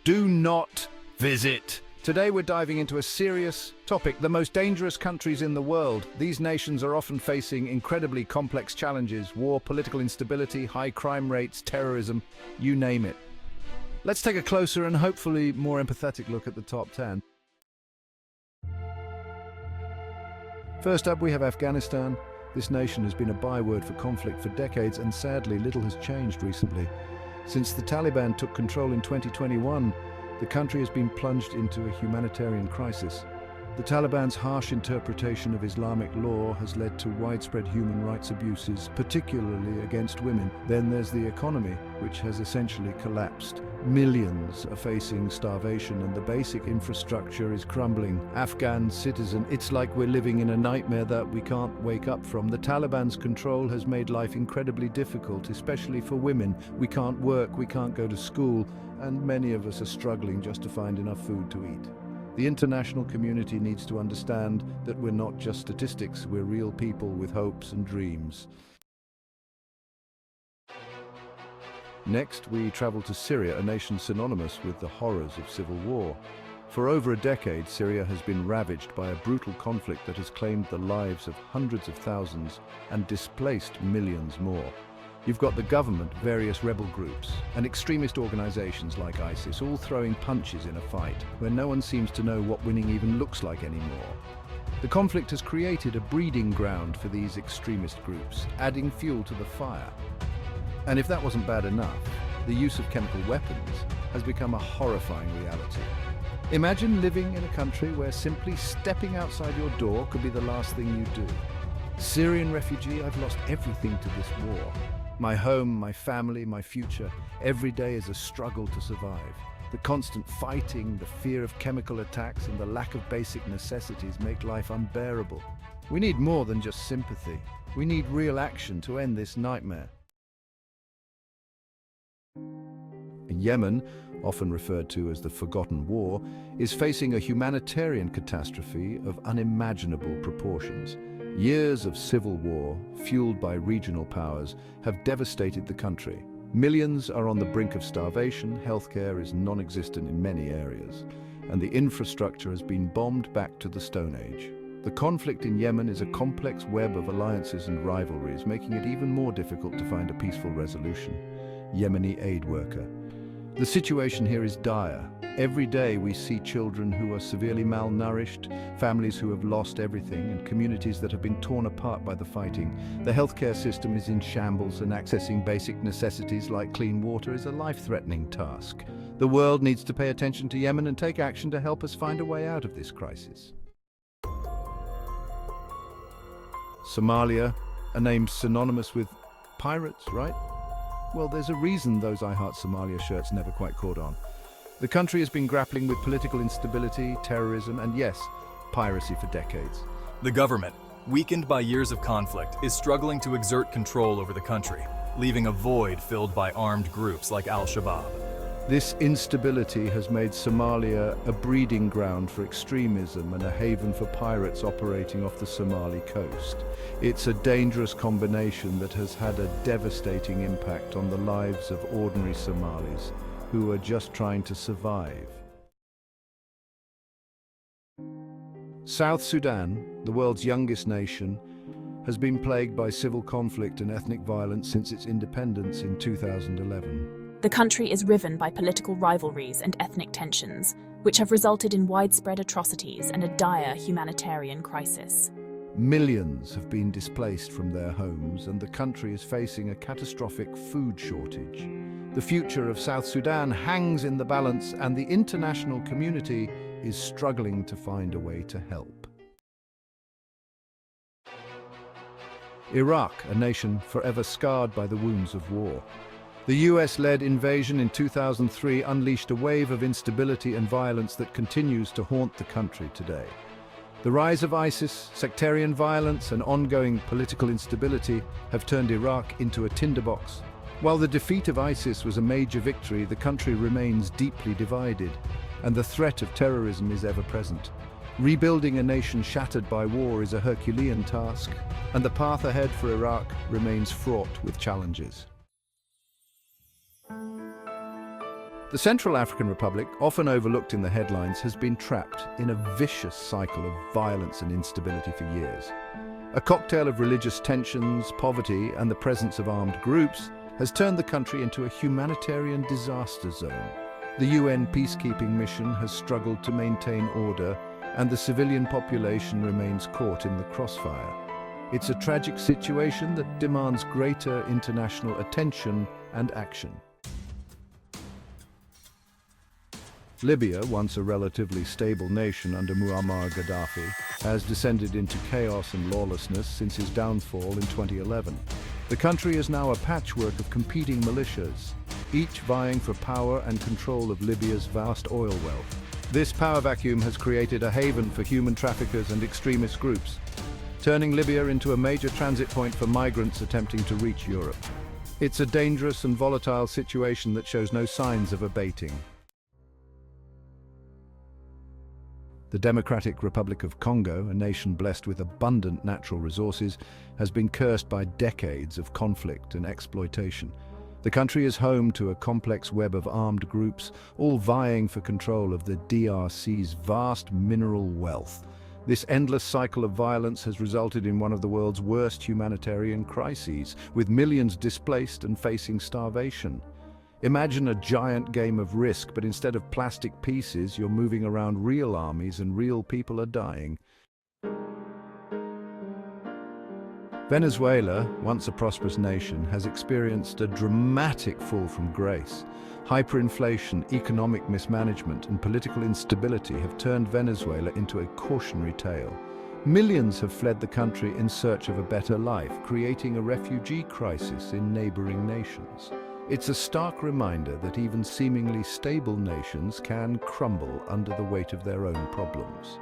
Do not visit. Today we're diving into a serious topic, the most dangerous countries in the world. These nations are often facing incredibly complex challenges: war, political instability, high crime rates, terrorism, you name it. Let's take a closer and hopefully more empathetic look at the top 10. First up, we have Afghanistan. This nation has been a byword for conflict for decades, and sadly, little has changed recently. Since the Taliban took control in 2021, the country has been plunged into a humanitarian crisis. The Taliban's harsh interpretation of Islamic law has led to widespread human rights abuses, particularly against women. Then there's the economy, which has essentially collapsed. Millions are facing starvation and the basic infrastructure is crumbling. Afghan citizen, it's like we're living in a nightmare that we can't wake up from. The Taliban's control has made life incredibly difficult, especially for women. We can't work, we can't go to school, and many of us are struggling just to find enough food to eat. The international community needs to understand that we're not just statistics, we're real people with hopes and dreams. Next, we travel to Syria, a nation synonymous with the horrors of civil war. For over a decade, Syria has been ravaged by a brutal conflict that has claimed the lives of hundreds of thousands and displaced millions more. You've got the government, various rebel groups, and extremist organizations like ISIS all throwing punches in a fight where no one seems to know what winning even looks like anymore. The conflict has created a breeding ground for these extremist groups, adding fuel to the fire. And if that wasn't bad enough, the use of chemical weapons has become a horrifying reality. Imagine living in a country where simply stepping outside your door could be the last thing you do. Syrian refugee, I've lost everything to this war. My home, my family, my future. Every day is a struggle to survive. The constant fighting, the fear of chemical attacks, and the lack of basic necessities make life unbearable. We need more than just sympathy. We need real action to end this nightmare. Yemen, often referred to as the Forgotten War, is facing a humanitarian catastrophe of unimaginable proportions. Years of civil war, fueled by regional powers, have devastated the country. Millions are on the brink of starvation, healthcare is non-existent in many areas, and the infrastructure has been bombed back to the Stone Age. The conflict in Yemen is a complex web of alliances and rivalries, making it even more difficult to find a peaceful resolution. Yemeni aid worker. The situation here is dire. Every day we see children who are severely malnourished, families who have lost everything, and communities that have been torn apart by the fighting. The healthcare system is in shambles, and accessing basic necessities like clean water is a life-threatening task. The world needs to pay attention to Yemen and take action to help us find a way out of this crisis. Somalia, a name synonymous with pirates, right? Well, there's a reason those I Heart Somalia shirts never quite caught on. The country has been grappling with political instability, terrorism, and yes, piracy for decades. The government, weakened by years of conflict, is struggling to exert control over the country, leaving a void filled by armed groups like Al-Shabaab. This instability has made Somalia a breeding ground for extremism and a haven for pirates operating off the Somali coast. It's a dangerous combination that has had a devastating impact on the lives of ordinary Somalis who are just trying to survive. South Sudan, the world's youngest nation, has been plagued by civil conflict and ethnic violence since its independence in 2011. The country is riven by political rivalries and ethnic tensions, which have resulted in widespread atrocities and a dire humanitarian crisis. Millions have been displaced from their homes, and the country is facing a catastrophic food shortage. The future of South Sudan hangs in the balance, and the international community is struggling to find a way to help. Iraq, a nation forever scarred by the wounds of war. The US-led invasion in 2003 unleashed a wave of instability and violence that continues to haunt the country today. The rise of ISIS, sectarian violence, and ongoing political instability have turned Iraq into a tinderbox. While the defeat of ISIS was a major victory, the country remains deeply divided, and the threat of terrorism is ever present. Rebuilding a nation shattered by war is a Herculean task, and the path ahead for Iraq remains fraught with challenges. The Central African Republic, often overlooked in the headlines, has been trapped in a vicious cycle of violence and instability for years. A cocktail of religious tensions, poverty, and the presence of armed groups has turned the country into a humanitarian disaster zone. The UN peacekeeping mission has struggled to maintain order, and the civilian population remains caught in the crossfire. It's a tragic situation that demands greater international attention and action. Libya, once a relatively stable nation under Muammar Gaddafi, has descended into chaos and lawlessness since his downfall in 2011. The country is now a patchwork of competing militias, each vying for power and control of Libya's vast oil wealth. This power vacuum has created a haven for human traffickers and extremist groups, turning Libya into a major transit point for migrants attempting to reach Europe. It's a dangerous and volatile situation that shows no signs of abating. The Democratic Republic of Congo, a nation blessed with abundant natural resources, has been cursed by decades of conflict and exploitation. The country is home to a complex web of armed groups, all vying for control of the DRC's vast mineral wealth. This endless cycle of violence has resulted in one of the world's worst humanitarian crises, with millions displaced and facing starvation. Imagine a giant game of Risk, but instead of plastic pieces, you're moving around real armies and real people are dying. Venezuela, once a prosperous nation, has experienced a dramatic fall from grace. Hyperinflation, economic mismanagement, and political instability have turned Venezuela into a cautionary tale. Millions have fled the country in search of a better life, creating a refugee crisis in neighboring nations. It's a stark reminder that even seemingly stable nations can crumble under the weight of their own problems.